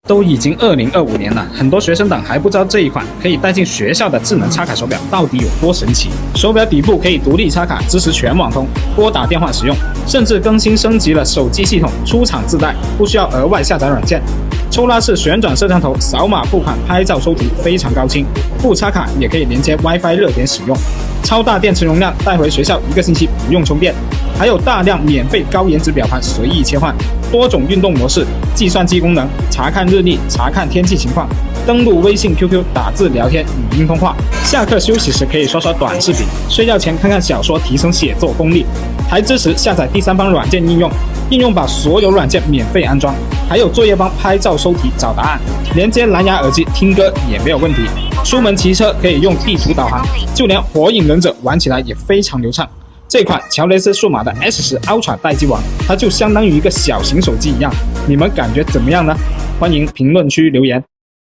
都已经2025年了，很多学生党还不知道这一款可以带进学校的智能插卡手表到底有多神奇。手表底部可以独立插卡，支持全网通、拨打电话使用，甚至更新升级了手机系统，出厂自带，不需要额外下载软件。抽拉式旋转摄像头，扫码付款拍照收图非常高清，不插卡也可以连接 WiFi 热点使用。超大电池容量，带回学校1个星期不用充电。还有大量免费高颜值表盘随意切换，多种运动模式，计算机功能，查看日历，查看天气情况，登录微信、QQ 打字聊天、语音通话，下课休息时可以刷刷短视频，睡觉前看看小说提升写作功力，还支持下载第三方软件应用，应用把所有软件免费安装，还有作业帮拍照收题找答案，连接蓝牙耳机听歌也没有问题，出门骑车可以用地图导航，就连火影忍者玩起来也非常流畅。这款乔雷斯数码的 S10 Ultra 待机王，它就相当于一个小型手机一样，你们感觉怎么样呢？欢迎评论区留言。